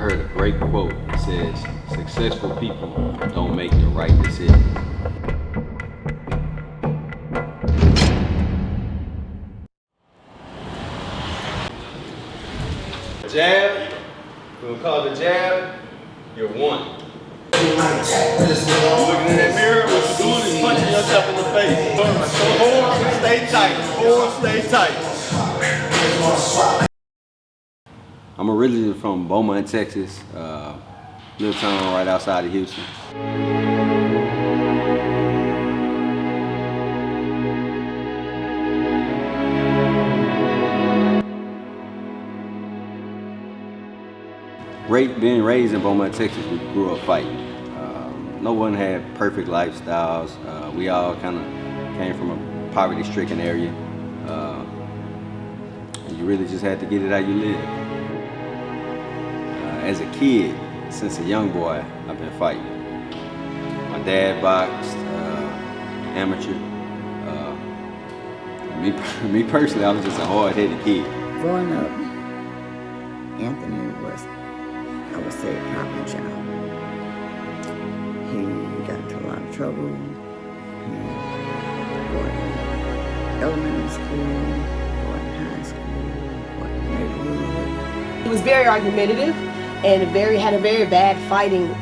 heard a great quote. It says, successful people don't make the right decisions. Jab, we're gonna call it a jab, you're one. Looking in that mirror, what you're doing is punching yourself in the face. Core, stay tight. Core, stay tight. I'm originally from Beaumont, Texas, little town right outside of Houston. Being raised in Beaumont, Texas, we grew up fighting. No one had perfect lifestyles. We all kind of came from a poverty-stricken area. And you really just had to get it how you live. As a kid, since a young boy, I've been fighting. My dad boxed, amateur. Me personally, I was just a hard-headed kid. Growing up, Anthony was, I would say, a problem child. He got into a lot of trouble. He going to elementary school, going to high school, going to neighborhood. He was very argumentative and had a very bad fighting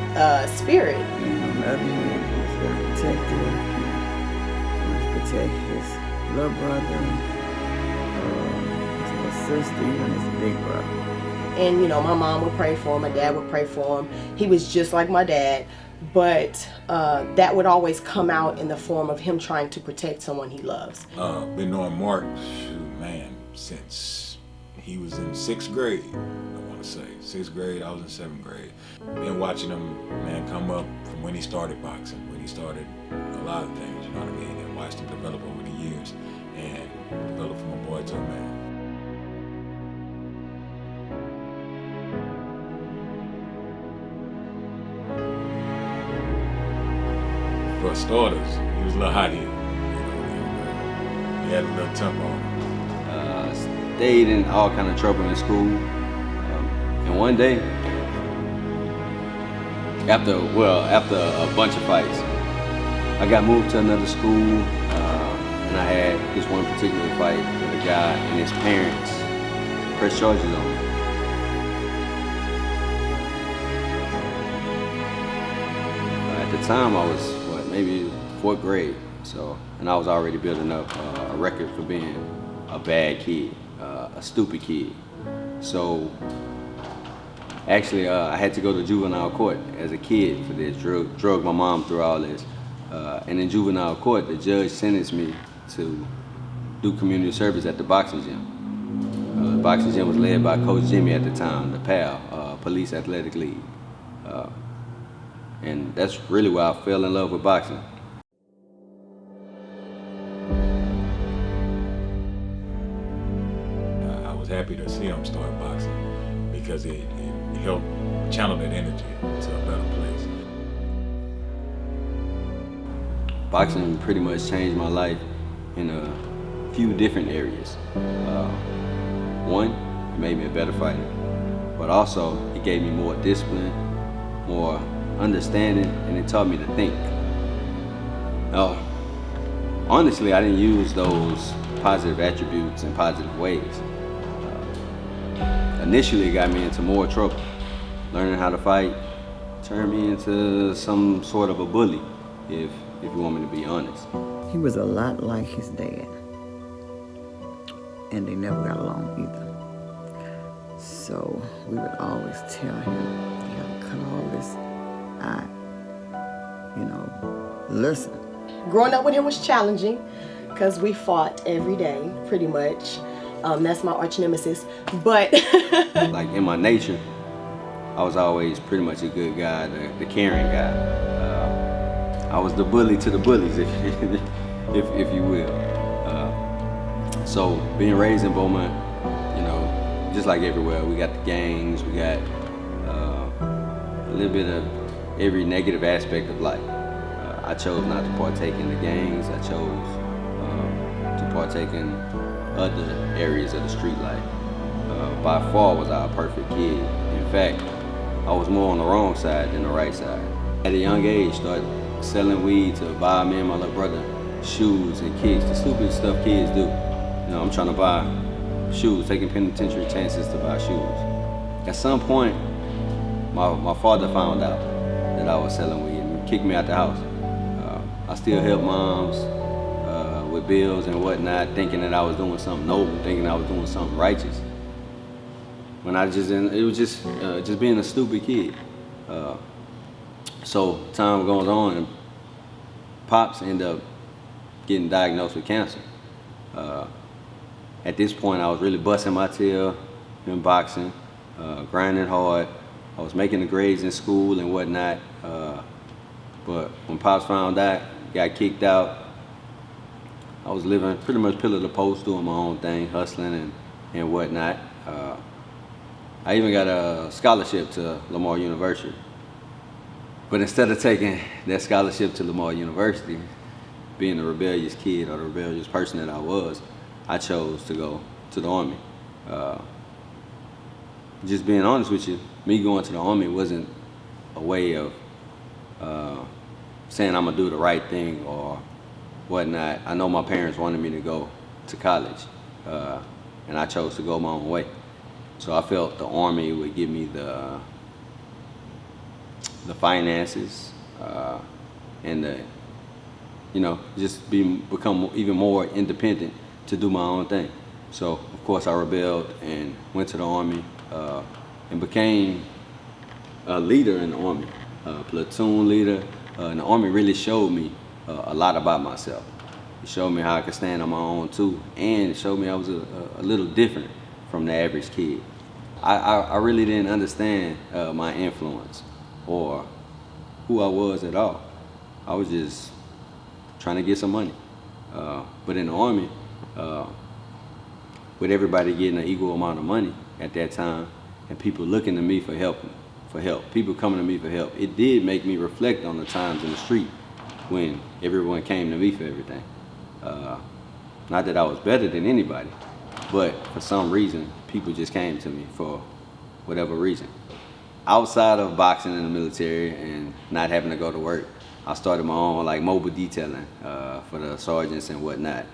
spirit. And on the other hand, he was very protective. He wanted to protect his little brother, his little sister, even his big brother. And you know, my mom would pray for him, my dad would pray for him. He was just like my dad, but that would always come out in the form of him trying to protect someone he loves. Been knowing Mark, since he was in 6th grade, I want to say. 6th grade, I was in 7th grade. Been watching him, come up from when he started boxing, when he started a lot of things, you know what I mean? And watched him develop over the years and develop from a boy to a man. For starters, he was a little hot-headed. He had a little temper on him. Stayed in all kind of trouble in school. And one day, after a bunch of fights, I got moved to another school, and I had this one particular fight with a guy and his parents pressed charges on me. At the time, I was maybe 4th grade, and I was already building up a record for being a bad kid, a stupid kid. So actually, I had to go to juvenile court as a kid for this, drug my mom through all this. And in juvenile court, the judge sentenced me to do community service at the boxing gym. The boxing gym was led by Coach Jimmy at the time, the PAL, Police Athletic League. And that's really why I fell in love with boxing. I was happy to see him start boxing because it helped channel that energy to a better place. Boxing pretty much changed my life in a few different areas. One, it made me a better fighter, but also it gave me more discipline, more understanding, and it taught me to think. Honestly, I didn't use those positive attributes in positive ways. Initially, it got me into more trouble. Learning how to fight turned me into some sort of a bully, if you want me to be honest. He was a lot like his dad, and they never got along either. So we would always tell him, you gotta cut all this out, listen. Growing up with him was challenging because we fought every day, pretty much. That's my arch nemesis, but like in my nature, I was always pretty much a good guy, the caring guy. I was the bully to the bullies, if you will. So being raised in Beaumont, just like everywhere, we got the gangs, we got a little bit of every negative aspect of life. I chose not to partake in the gangs. I chose to partake in other areas of the street life. By far was I a perfect kid. In fact, I was more on the wrong side than the right side. At a young age, started selling weed to buy me and my little brother shoes and kicks, the stupid stuff kids do. You know, I'm trying to buy shoes, taking penitentiary chances to buy shoes. At some point, my father found out that I was selling weed and kicked me out the house. I still help moms with bills and whatnot, thinking that I was doing something noble, thinking I was doing something righteous. When it was just being a stupid kid. So time goes on, and Pops ended up getting diagnosed with cancer. At this point, I was really busting my tail in boxing, grinding hard. I was making the grades in school and whatnot. But when Pops found out, got kicked out, I was living pretty much pillar to post, doing my own thing, hustling and whatnot. I even got a scholarship to Lamar University. But instead of taking that scholarship to Lamar University, being the rebellious kid or the rebellious person that I was, I chose to go to the Army. Just being honest with you, me going to the Army wasn't a way of saying I'm gonna do the right thing or whatnot. I know my parents wanted me to go to college, and I chose to go my own way. So I felt the Army would give me the finances and the, just become even more independent to do my own thing. So of course I rebelled and went to the Army and became a leader in the Army, a platoon leader. And the Army really showed me a lot about myself. It showed me how I could stand on my own too, and it showed me I was a little different from the average kid. I really didn't understand my influence or who I was at all. I was just trying to get some money. But in the Army, with everybody getting an equal amount of money at that time, and people looking to me for help, people coming to me for help, it did make me reflect on the times in the street when everyone came to me for everything. Not that I was better than anybody, but for some reason, people just came to me for whatever reason. Outside of boxing in the military and not having to go to work, I started my own mobile detailing for the sergeants and whatnot.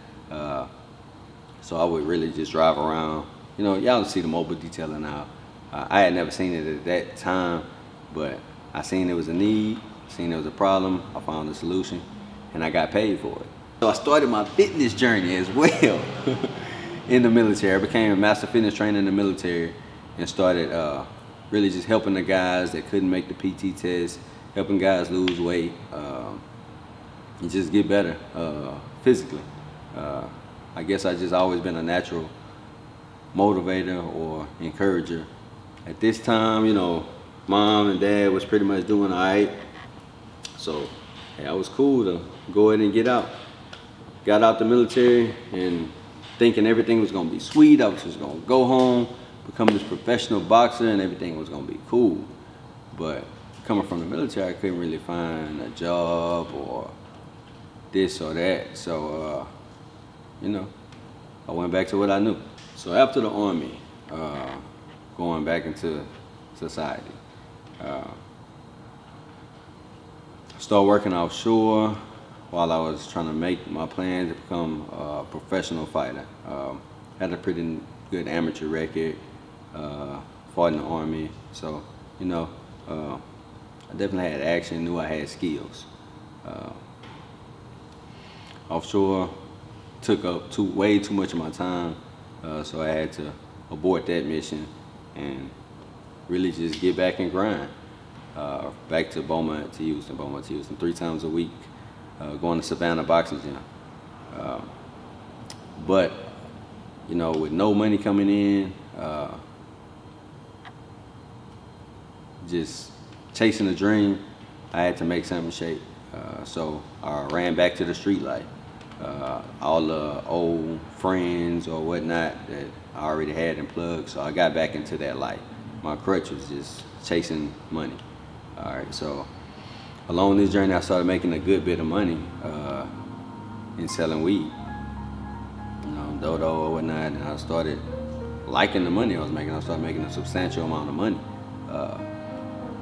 So I would really just drive around. Y'all see the mobile detailing now. I had never seen it at that time, but I seen it was a need, seen it was a problem, I found a solution, and I got paid for it. So I started my fitness journey as well in the military. I became a master fitness trainer in the military and started really just helping the guys that couldn't make the PT test, helping guys lose weight, and just get better physically. I guess I just always been a natural motivator or encourager. At this time, Mom and Dad was pretty much doing all right. So, hey, I was cool to go ahead and get out. Got out the military and thinking everything was gonna be sweet. I was just gonna go home, become this professional boxer, and everything was gonna be cool. But coming from the military, I couldn't really find a job or this or that. So, I went back to what I knew. So after the Army, going back into society, started working offshore while I was trying to make my plan to become a professional fighter. Had a pretty good amateur record, fought in the Army, so I definitely had action, knew I had skills. Offshore took up way too much of my time, so I had to abort that mission and really just get back and grind. Back to Beaumont to Houston 3 times a week, going to Savannah Boxing Gym. But, with no money coming in, just chasing a dream, I had to make something shake. So I ran back to the street life. All the old friends or whatnot that I already had in plug, so I got back into that life. My crutch was just chasing money. All right, so along this journey, I started making a good bit of money in selling weed, dodo or whatnot, and I started liking the money I was making. I started making a substantial amount of money.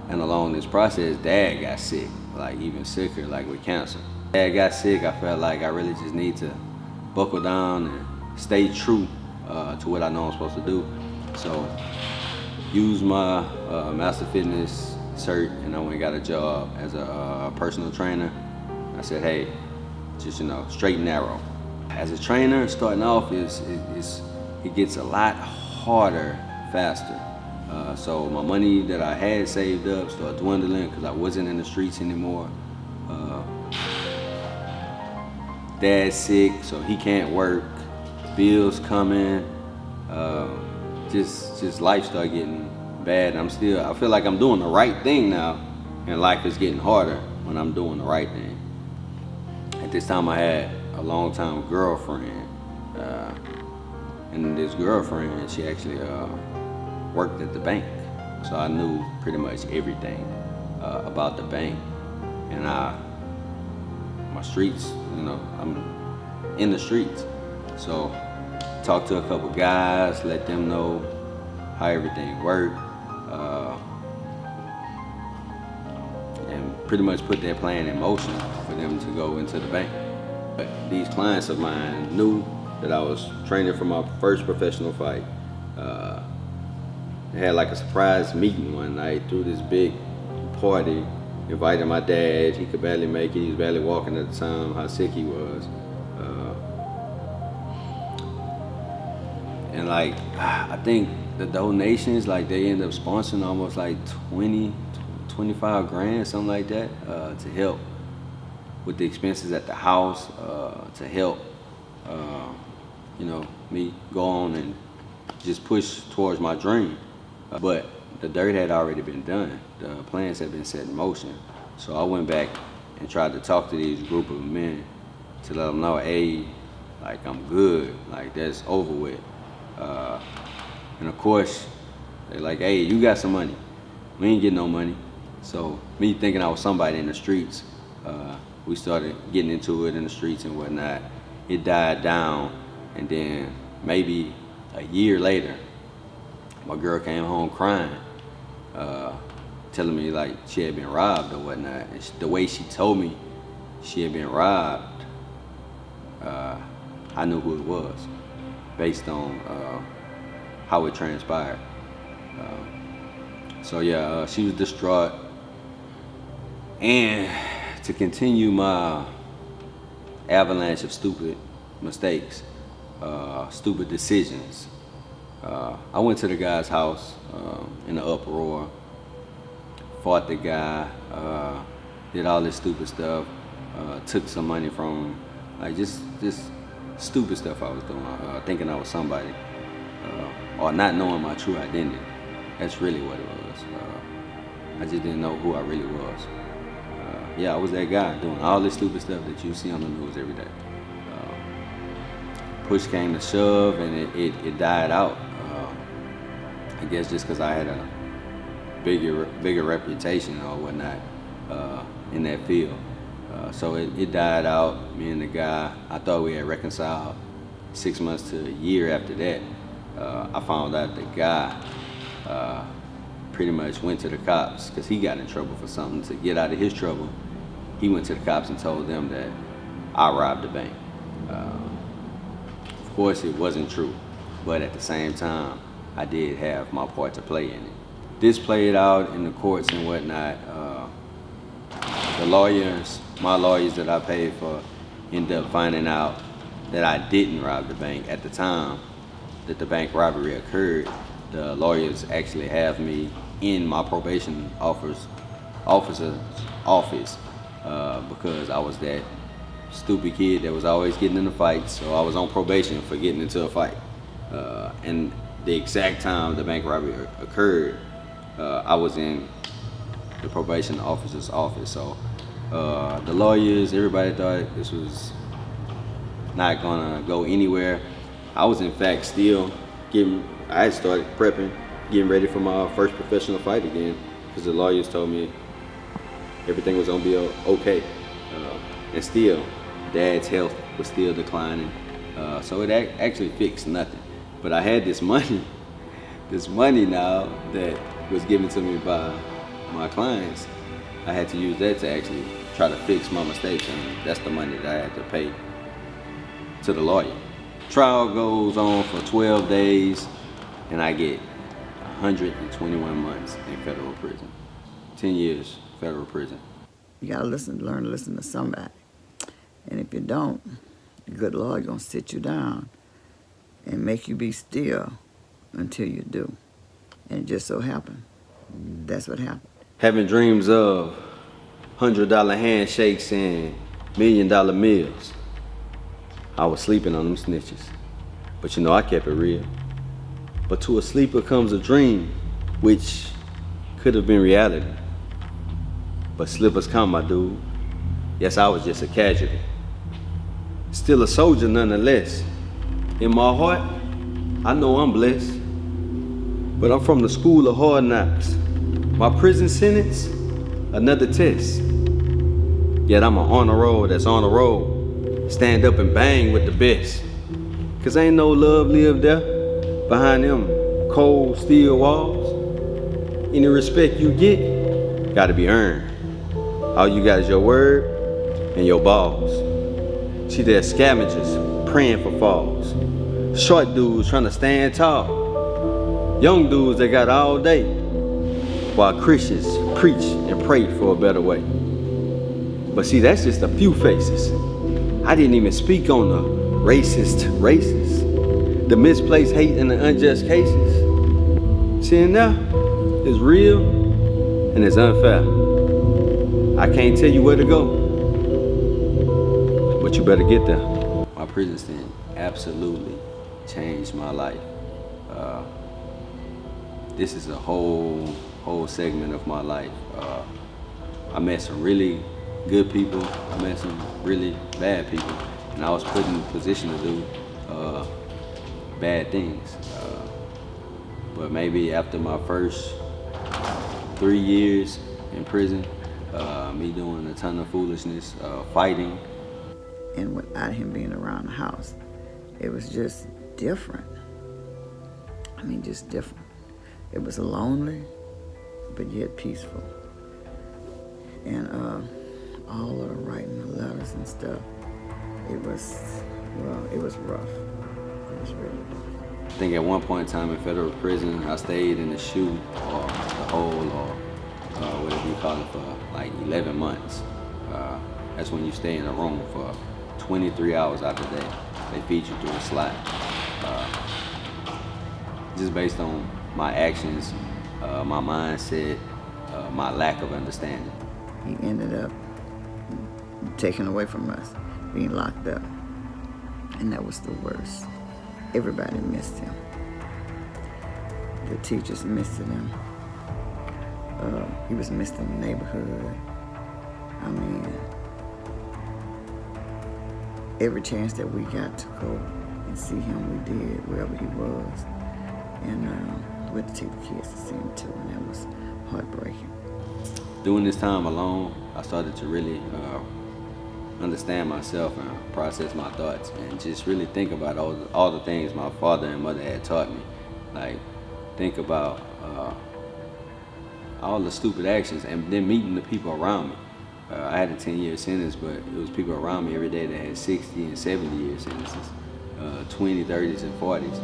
And along this process, Dad got sick, like even sicker, like with cancer. Dad got sick, I felt like I really just need to buckle down and stay true to what I know I'm supposed to do. So, use my Master Fitness cert, and I went and got a job as a personal trainer. I said, hey, just, straight and narrow. As a trainer, starting off it gets a lot harder faster. So my money that I had saved up started dwindling because I wasn't in the streets anymore. Dad's sick, so he can't work. Bills coming. Just life started getting bad. I feel like I'm doing the right thing now, and life is getting harder when I'm doing the right thing. At this time, I had a long-time girlfriend, and this girlfriend, she actually worked at the bank, so I knew pretty much everything about the bank. And my streets, I'm in the streets, so talked to a couple guys, let them know how everything worked, and pretty much put that plan in motion for them to go into the bank. But these clients of mine knew that I was training for my first professional fight. They had like a surprise meeting one night, threw this big party, invited my dad. He could barely make it, he was barely walking at the time, how sick he was. And like, I think the donations, like they end up sponsoring almost like 25 grand, something like that, to help with the expenses at the house, to help, me go on and just push towards my dream. But the dirt had already been done. The plans had been set in motion. So I went back and tried to talk to these group of men to let them know, hey, like I'm good, like that's over with. And of course, they're like, hey, you got some money. We ain't getting no money. So me thinking I was somebody in the streets, we started getting into it in the streets and whatnot. It died down, and then maybe a year later, my girl came home crying, telling me like she had been robbed or whatnot. And the way she told me she had been robbed, I knew who it was based on how it transpired. So yeah, she was distraught. And to continue my avalanche of stupid mistakes, stupid decisions, I went to the guy's house in an uproar, fought the guy, did all this stupid stuff, took some money from him, like just stupid stuff I was doing, thinking I was somebody, or not knowing my true identity. That's really what it was. I just didn't know who I really was. Yeah, I was that guy doing all this stupid stuff that you see on the news every day. Push came to shove, and it died out. I guess just because I had a bigger reputation or whatnot in that field. So it died out. Me and the guy, I thought we had reconciled 6 months to a year after that. I found out the guy pretty much went to the cops because he got in trouble for something. To get out of his trouble, he went to the cops and told them that I robbed the bank. Of course, it wasn't true, but at the same time, I did have my part to play in it. This played out in the courts and whatnot. The lawyers, my lawyers that I paid for, ended up finding out that I didn't rob the bank. At the time that the bank robbery occurred, the lawyers actually have me in my probation officer's office because I was that stupid kid that was always getting into fights, so I was on probation for getting into a fight. And the exact time the bank robbery occurred, I was in the probation officer's office. So the lawyers, everybody thought this was not gonna go anywhere. I was in fact still I had started prepping, getting ready for my first professional fight again, because the lawyers told me everything was gonna be okay. And still, Dad's health was still declining. So it actually fixed nothing. But I had this money now that was given to me by my clients, I had to use that to actually try to fix my mistakes, and that's the money that I had to pay to the lawyer. Trial goes on for 12 days, and I get 121 months in federal prison. 10 years federal prison. You gotta learn to listen to somebody. And if you don't, the good Lord gonna sit you down and make you be still until you do. And it just so happened, that's what happened. Having dreams of $100 handshakes and $1 million meals, I was sleeping on them snitches. But you know, I kept it real. But to a sleeper comes a dream, which could have been reality. But slippers come, my dude. Yes, I was just a casualty. Still a soldier nonetheless. In my heart, I know I'm blessed. But I'm from the school of hard knocks. My prison sentence, another test. Yet I'm an honor roll that's on the road. Stand up and bang with the best. Cause ain't no love lived there behind them cold steel walls. Any respect you get, gotta be earned. All you got is your word and your balls. See, there's scavengers praying for falls. Short dudes trying to stand tall. Young dudes that got all day. While Christians preach and pray for a better way. But see, that's just a few faces. I didn't even speak on the racist races. The misplaced hate and the unjust cases. See, now, it's real and it's unfair. I can't tell you where to go, but you better get there. My prison stint absolutely changed my life. This is a whole segment of my life. I met some really good people. I met some really bad people, and I was put in a position to do bad things. But maybe after my first 3 years in prison, me doing a ton of foolishness, fighting. And without him being around the house, it was just different. I mean, just different. It was lonely, but yet peaceful. And all of the writing the letters and stuff, it was rough. It was really rough. I think at one point in time in federal prison, I stayed in the chute or the hole or whatever you call it for like 11 months. That's when you stay in a room for 23 hours out the day. They feed you through a slot. Just based on my actions, my mindset, my lack of understanding. He ended up taken away from us, being locked up. And that was the worst. Everybody missed him. The teachers missed him. He was missed in the neighborhood. I mean, every chance that we got to go and see him, we did, wherever he was. And we had to take the kids to see him too, and that was heartbreaking. During this time alone, I started to really understand myself and process my thoughts and just really think about all the things my father and mother had taught me. Like, think about all the stupid actions and then meeting the people around me. I had a 10-year sentence, but it was people around me every day that had 60 and 70-year sentences, 20, 30s, and 40s.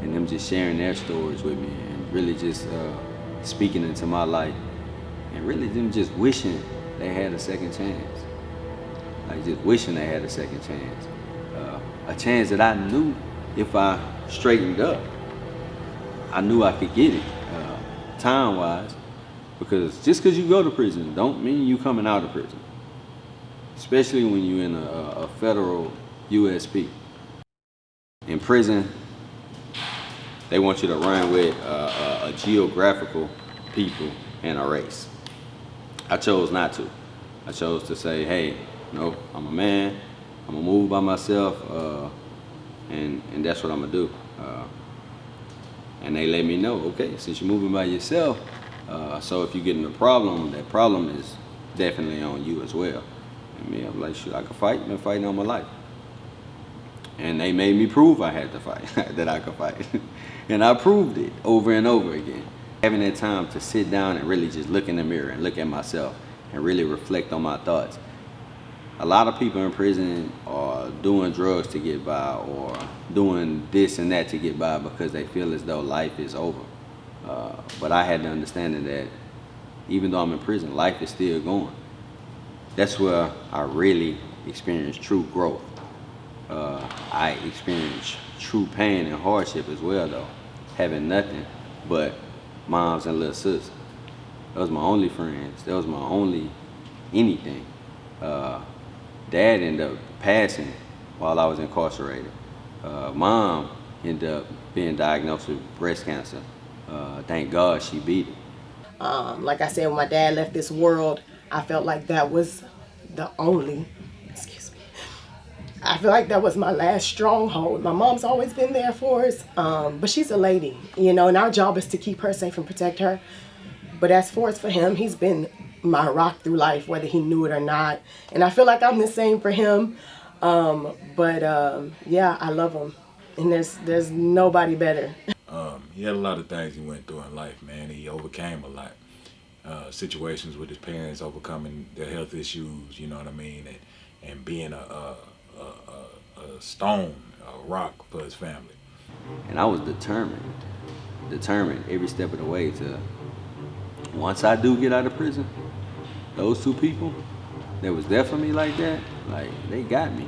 And them just sharing their stories with me and really just speaking into my life. And really them just wishing they had a second chance. Like just wishing they had a second chance. A chance that I knew if I straightened up, I knew I could get it, time-wise. Because just because you go to prison don't mean you coming out of prison. Especially when you're in a federal USP. In prison, they want you to run with a geographical people and a race. I chose not to. I chose to say, hey, no, I'm a man, I'm gonna move by myself, and that's what I'm gonna do. And they let me know, okay, since you're moving by yourself, so if you get in a problem, that problem is definitely on you as well. And me, I'm like, shoot, I could fight, been fighting all my life. And they made me prove I had to fight, that I could fight. And I proved it over and over again. Having that time to sit down and really just look in the mirror and look at myself and really reflect on my thoughts. A lot of people in prison are doing drugs to get by or doing this and that to get by because they feel as though life is over. But I had the understanding that even though I'm in prison, life is still going. That's where I really experienced true growth. I experienced true pain and hardship as well, though, having nothing but moms and little sisters. That was my only friends. That was my only anything. Dad ended up passing while I was incarcerated. Mom ended up being diagnosed with breast cancer. Thank God she beat it. Like I said, when my dad left this world, I felt like that was the only, I feel like that was my last stronghold. My mom's always been there for us, but she's a lady, you know, and our job is to keep her safe and protect her. But as far as for him, he's been my rock through life, whether he knew it or not. And I feel like I'm the same for him. Yeah, I love him. And there's nobody better. He had a lot of things he went through in life, man. He overcame a lot. Situations with his parents, overcoming their health issues, you know what I mean? And being a stone, a rock for his family. And I was determined every step of the way to, once I do get out of prison, those two people that was there for me like that, like, they got me.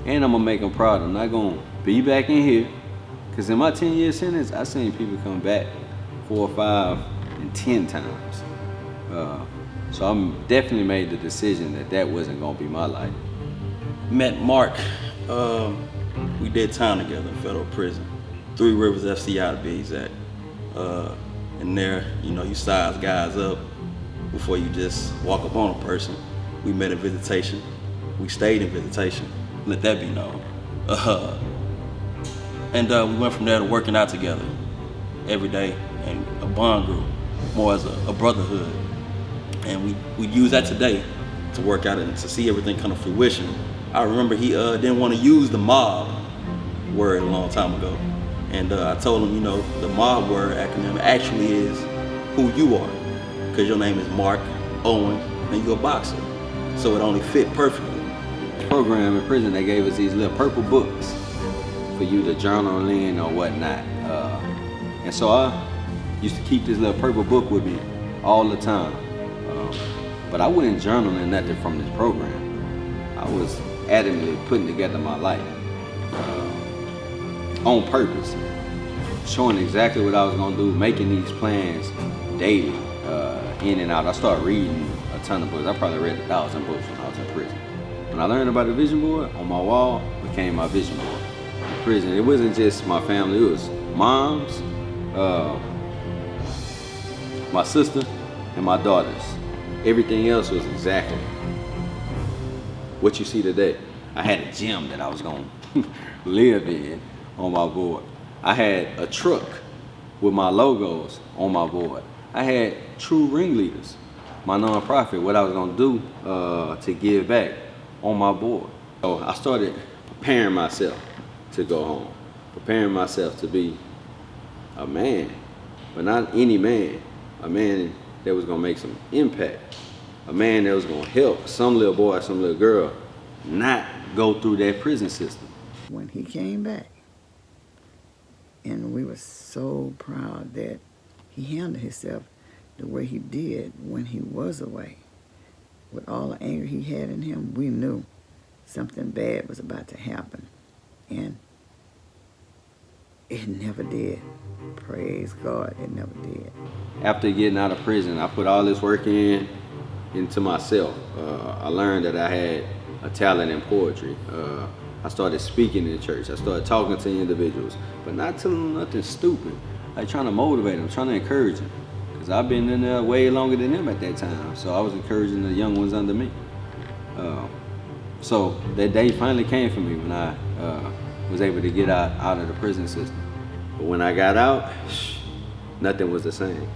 And I'm gonna make them proud. I'm not gonna be back in here, because in my 10-year sentence, I seen people come back 4, 5, and 10 times. So I'm definitely made the decision that that wasn't gonna be my life. Met Mark. We did time together in federal prison. 3 Rivers FCI to be exact. And there, you know, you size guys up before you just walk up on a person. We met at visitation. We stayed in visitation. Let that be known. And we went from there to working out together every day, and a bond grew more as a brotherhood. And we use that today to work out and to see everything come to fruition. I remember he didn't want to use the mob word a long time ago. And I told him, you know, the mob word acronym actually is who you are, because your name is Mark Owens and you're a boxer. So it only fit perfectly. The program in prison, they gave us these little purple books for you to journal in or whatnot. And so I used to keep this little purple book with me all the time. But I wouldn't journal in nothing from this program. I was adamantly putting together my life on purpose, showing exactly what I was gonna do, making these plans daily, in and out. I started reading a ton of books. I probably read 1,000 books when I was in prison. When I learned about the vision board, on my wall became my vision board. In prison, it wasn't just my family, it was moms, my sister, and my daughters. Everything else was exactly what you see today. I had a gym that I was gonna live in on my board. I had a truck with my logos on my board. I had True Ringleaders, my nonprofit, what I was gonna do to give back on my board. So I started preparing myself to go home, preparing myself to be a man, but not any man, a man that was gonna make some impact, a man that was gonna help some little boy, some little girl not go through that prison system. When he came back, and we were so proud that he handled himself the way he did when he was away. With all the anger he had in him, we knew something bad was about to happen. And it never did. Praise God, it never did. After getting out of prison, I put all this work into myself. I learned that I had a talent in poetry. I started speaking in church. I started talking to individuals, but not telling them nothing stupid. Like trying to motivate them, trying to encourage them. Because I've been in there way longer than them at that time. So I was encouraging the young ones under me. So that day finally came for me when I was able to get out of the prison system. But when I got out, nothing was the same.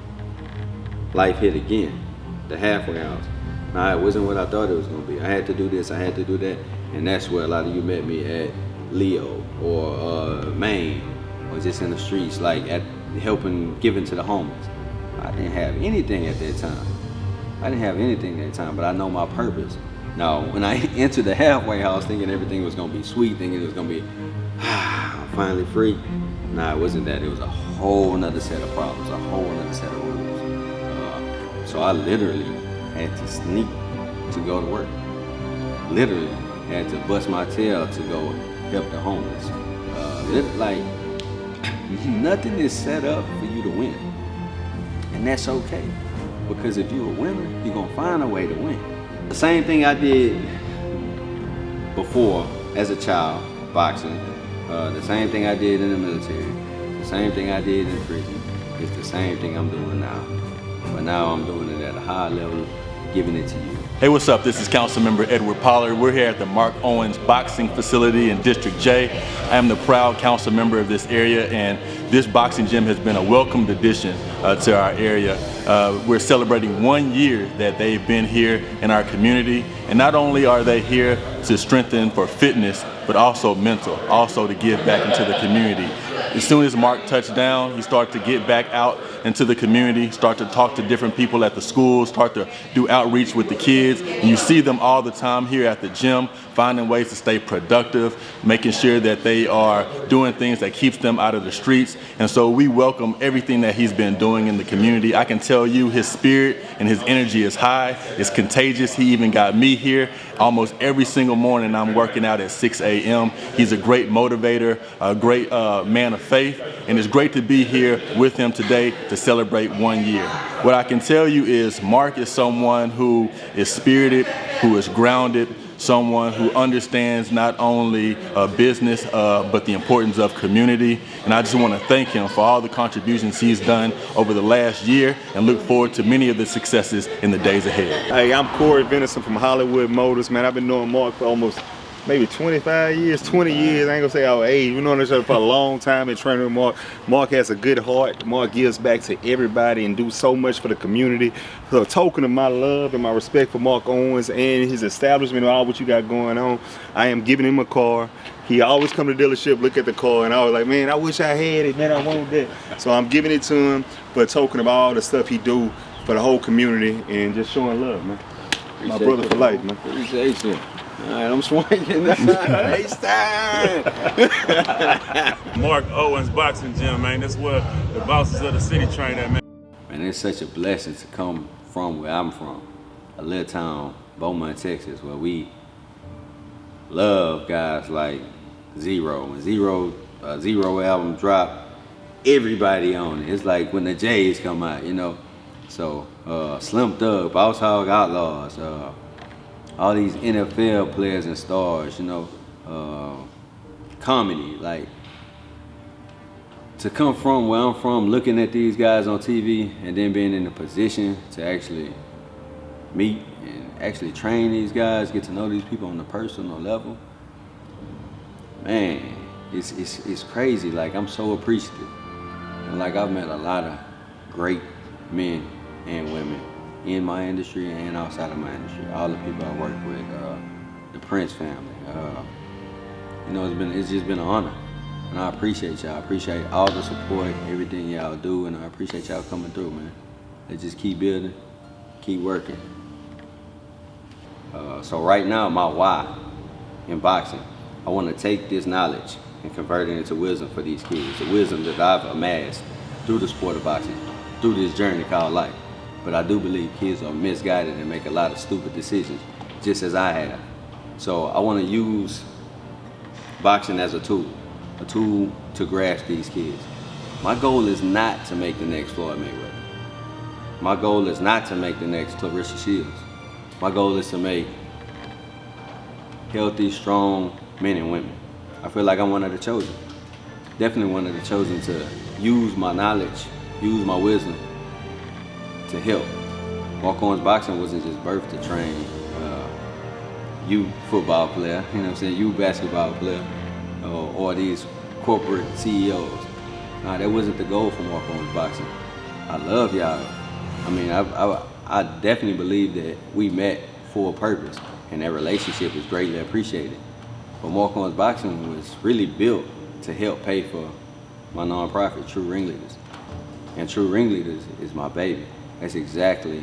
Life hit again, the halfway house. Nah, it wasn't what I thought it was gonna be. I had to do this, I had to do that. And that's where a lot of you met me at Leo or Maine, or just in the streets, like at helping, giving to the homeless. I didn't have anything at that time. I didn't have anything at that time, but I know my purpose. Now, when I entered the halfway house thinking everything was gonna be sweet, thinking it was gonna be, I'm finally free. Nah, it wasn't that. It was a whole nother set of problems, a whole nother set of rules. So I literally had to sneak to go to work. Literally had to bust my tail to go help the homeless. Like, nothing is set up for you to win. And that's okay. Because if you're a winner, you're gonna find a way to win. The same thing I did before as a child, boxing, the same thing I did in the military, the same thing I did in prison, it's the same thing I'm doing now. But now I'm doing it at a high level, giving it to you. Hey, what's up? This is Councilmember Edward Pollard. We're here at the Mark Owens boxing facility in District J. I am the proud council member of this area, and this boxing gym has been a welcomed addition to our area. We're celebrating 1 year that they've been here in our community, and not only are they here to strengthen for fitness, but also mental, also to give back into the community. As soon as Mark touched down, he started to get back out into the community, start to talk to different people at the schools, start to do outreach with the kids. And you see them all the time here at the gym, finding ways to stay productive, making sure that they are doing things that keeps them out of the streets. And so we welcome everything that he's been doing in the community. I can tell you his spirit and his energy is high, it's contagious. He even got me here almost every single morning. I'm working out at 6 a.m. He's a great motivator, a great man of faith, and it's great to be here with him today to celebrate 1 year. What I can tell you is Mark is someone who is spirited, who is grounded, someone who understands not only business, but the importance of community. And I just want to thank him for all the contributions he's done over the last year and look forward to many of the successes in the days ahead. Hey, I'm Corey Venison from Hollywood Motors, man. I've been knowing Mark for almost maybe 25 years, 20 years. I ain't gonna say our age. We've known each other for a long time and training with Mark. Mark has a good heart. Mark gives back to everybody and do so much for the community. So a token of my love and my respect for Mark Owens and his establishment and all what you got going on, I am giving him a car. He always come to the dealership, look at the car, and I was like, man, I wish I had it, man, I want that. So I'm giving it to him for a token of all the stuff he do for the whole community and just showing love, man. My brother for life, man. Appreciate you. All right, I'm swinging. It's time. Mark Owens Boxing Gym, man. That's where the bosses of the city train at, man. Man, it's such a blessing to come from where I'm from, a little town, Beaumont, Texas, where we love guys like Zero. When Zero album dropped, everybody on it. It's like when the J's come out, you know. So Slim Thug, Boss Hog Outlaws, all these NFL players and stars, you know, comedy, like to come from where I'm from, looking at these guys on TV and then being in a position to actually meet and actually train these guys, get to know these people on a personal level, man, it's crazy. Like, I'm so appreciative. And like, I've met a lot of great men and women in my industry and outside of my industry. All the people I work with, the Prince family. You know, it's just been an honor. And I appreciate y'all. I appreciate all the support, everything y'all do, and I appreciate y'all coming through, man. Let's just keep building, keep working. So right now, my why in boxing, I want to take this knowledge and convert it into wisdom for these kids. The wisdom that I've amassed through the sport of boxing, through this journey called life. But I do believe kids are misguided and make a lot of stupid decisions, just as I have. So I want to use boxing as a tool to grasp these kids. My goal is not to make the next Floyd Mayweather. My goal is not to make the next Clarissa Shields. My goal is to make healthy, strong men and women. I feel like I'm one of the chosen. Definitely one of the chosen to use my knowledge, use my wisdom to help. Mark Owens Boxing wasn't just birthed to train you football player, you know what I'm saying, you basketball player, or these corporate CEOs. That wasn't the goal for Mark Owens Boxing. I love y'all. I mean, I definitely believe that we met for a purpose, and that relationship is greatly appreciated. But Mark Owens Boxing was really built to help pay for my nonprofit, True Ringleaders. And True Ringleaders is my baby. That's exactly,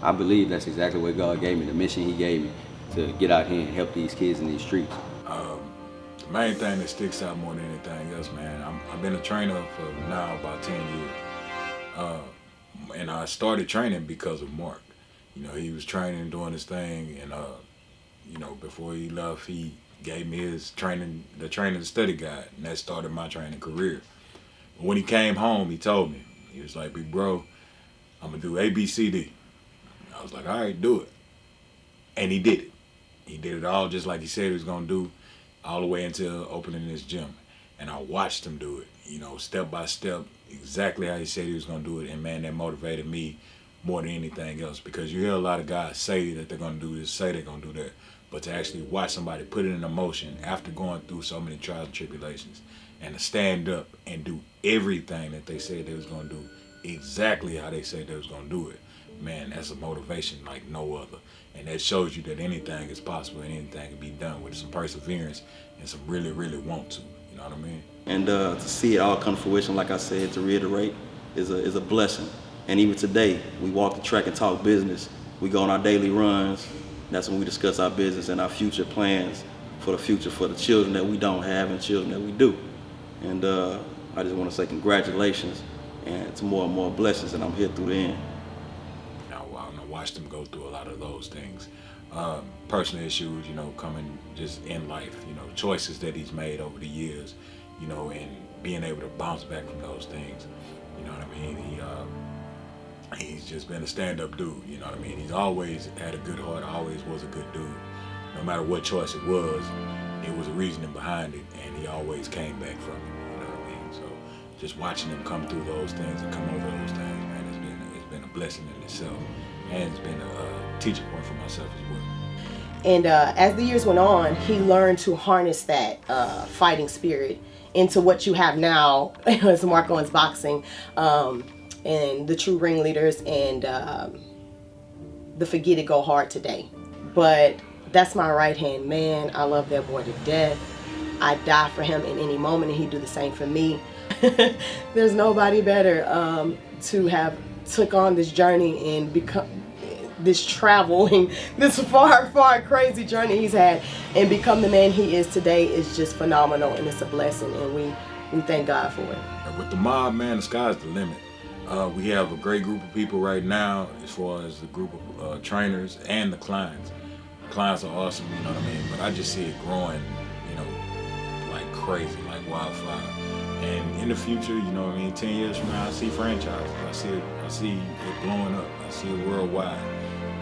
I believe that's exactly what God gave me, the mission He gave me to get out here and help these kids in these streets. The main thing that sticks out more than anything else, man, I've been a trainer for now about 10 years. And I started training because of Mark. You know, he was training, doing his thing, and you know, before he left, he gave me his training, the training study guide, and that started my training career. But when he came home, he told me, he was like, "Big bro, I'm gonna do A, B, C, D." I was like, "All right, do it." And he did it. He did it all just like he said he was gonna do, all the way until opening this gym. And I watched him do it, you know, step by step, exactly how he said he was gonna do it. And man, that motivated me more than anything else, because you hear a lot of guys say that they're gonna do this, say they're gonna do that, but to actually watch somebody put it in motion after going through so many trials and tribulations, and to stand up and do everything that they said they was gonna do, exactly how they said they was gonna do it, man, that's a motivation like no other. And that shows you that anything is possible and anything can be done with some perseverance and some really, really want to. You know what I mean? And to see it all come to fruition, like I said, to reiterate, is a blessing. And even today, we walk the track and talk business. We go on our daily runs. That's when we discuss our business and our future plans for the future, for the children that we don't have and children that we do. And I just want to say congratulations and to more and more blessings, and I'm here through the end. I watched him go through a lot of those things. Personal issues, you know, coming just in life, you know, choices that he's made over the years, you know, and being able to bounce back from those things. You know what I mean? He's just been a stand-up dude, you know what I mean? He's always had a good heart, always was a good dude. No matter what choice it was a reasoning behind it, and he always came back from it, you know what I mean? So just watching him come through those things and come over those things, man, it's been a blessing in itself. And it's been a teaching point for myself as well. And as the years went on, he learned to harness that fighting spirit into what you have now as Mark Owens Boxing, and the True Ringleaders, and the Forget It Go Hard today. But that's my right-hand man. I love that boy to death. I'd die for him in any moment, and he'd do the same for me. There's nobody better to have took on this journey and become this traveling, this far, far crazy journey he's had, and become the man he is today is just phenomenal, and it's a blessing, and we thank God for it. With the mob, man, the sky's the limit. We have a great group of people right now, as far as the group of trainers and the clients. The clients are awesome, you know what I mean? But I just see it growing, you know, like crazy, like wildfire. And in the future, you know what I mean, 10 years from now, I see franchises. I see it blowing up. I see it worldwide,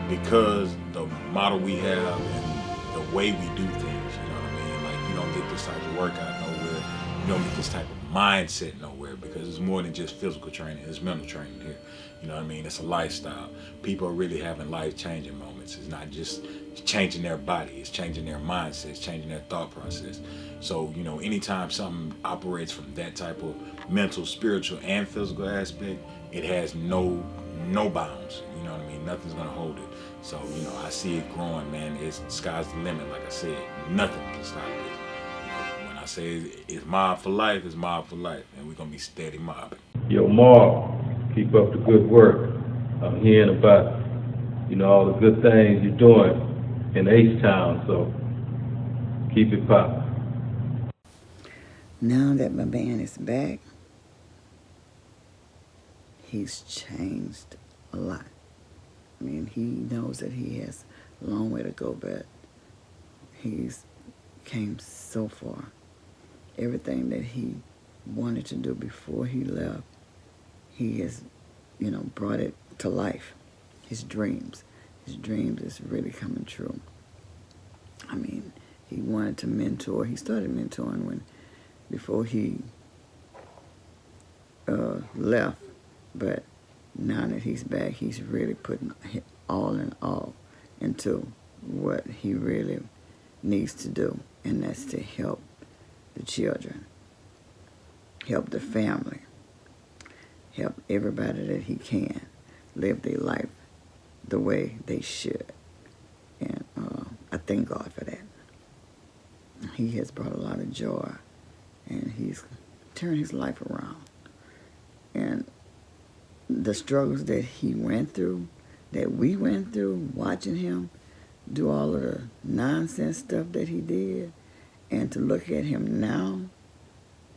because the model we have and the way we do things, you know what I mean? Like, you don't get this type of workout nowhere. You don't get this type of mindset nowhere, because it's more than just physical training. It's mental training here. You know what I mean? It's a lifestyle. People are really having life-changing moments. It's not just changing their body. It's changing their mindset. It's changing their thought process. So, you know, anytime something operates from that type of mental, spiritual, and physical aspect, it has no bounds. You know what I mean? Nothing's gonna hold it. So, you know, I see it growing, man. Sky's the limit, like I said. Nothing can stop this. You know, when I say it's mob for life, it's mob for life, and we're gonna be steady mobbing. Yo, Mark, keep up the good work. I'm hearing about, you know, all the good things you're doing in H-Town, so keep it popping. Now that my man is back, he's changed a lot. I mean, he knows that he has a long way to go, but he's came so far. Everything that he wanted to do before he left, he has, you know, brought it to life. His dreams is really coming true. I mean, he wanted to mentor. He started mentoring before he left, but now that he's back, he's really putting all in all into what he really needs to do, and that's to help the children, help the family, help everybody that he can live their life the way they should. And I thank God for that. He has brought a lot of joy, and he's turned his life around. And the struggles that he went through, that we went through, watching him do all of the nonsense stuff that he did, and to look at him now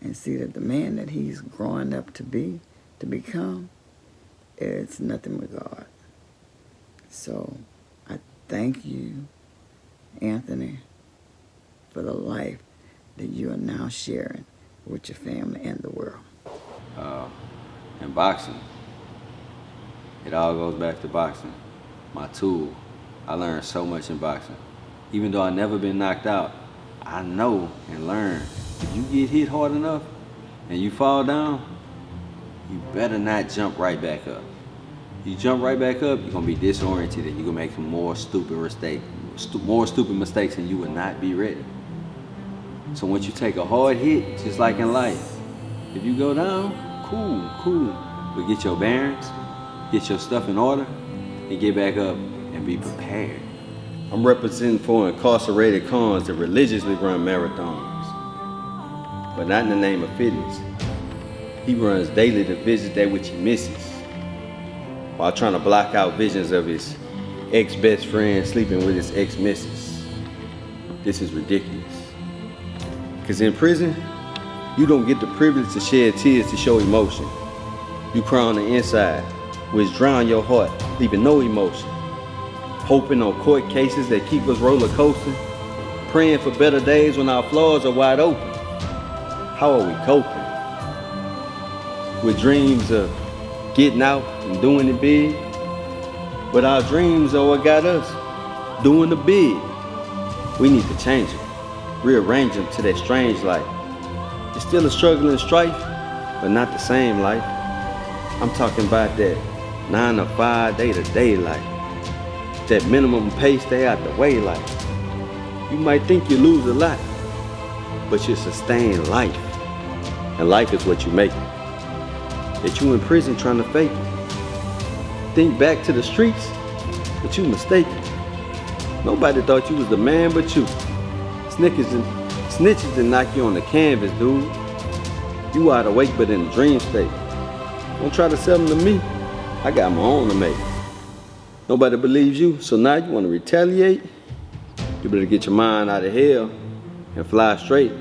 and see that the man that he's growing up to become, it's nothing but God. So I thank you, Anthony, for the life that you are now sharing with your family and the world. In boxing, it all goes back to boxing. My tool. I learned so much in boxing. Even though I never been knocked out, I know and learn if you get hit hard enough and you fall down, you better not jump right back up. You jump right back up, you're gonna be disoriented and you're gonna make some more stupid mistakes and you will not be ready. So once you take a hard hit, just like in life, if you go down, cool. But get your bearings, get your stuff in order, and get back up and be prepared. I'm representing for incarcerated cons that religiously run marathons, but not in the name of fitness. He runs daily to visit that which he misses, while trying to block out visions of his ex-best friend sleeping with his ex-missus. This is ridiculous. Because in prison, you don't get the privilege to shed tears to show emotion. You cry on the inside, which drown your heart, leaving no emotion. Hoping on court cases that keep us roller coasting. Praying for better days when our flaws are wide open. How are we coping? With dreams of getting out and doing it big. But our dreams are what got us doing the big. We need to change it. Rearrange them to that strange life. It's still a struggle and strife, but not the same life. I'm talking about that 9 to 5, day-to-day life. That minimum pay, stay out the way life. You might think you lose a lot, but you sustain life. And life is what you make it. That you in prison trying to fake it. Think back to the streets, but you mistaken. Nobody thought you was the man but you. Snitches didn't knock you on the canvas, dude. You wide awake but in a dream state. Don't try to sell them to me. I got my own to make. Nobody believes you, so now you want to retaliate? You better get your mind out of hell and fly straight.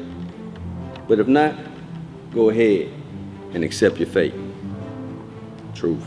But if not, go ahead and accept your fate. Truth.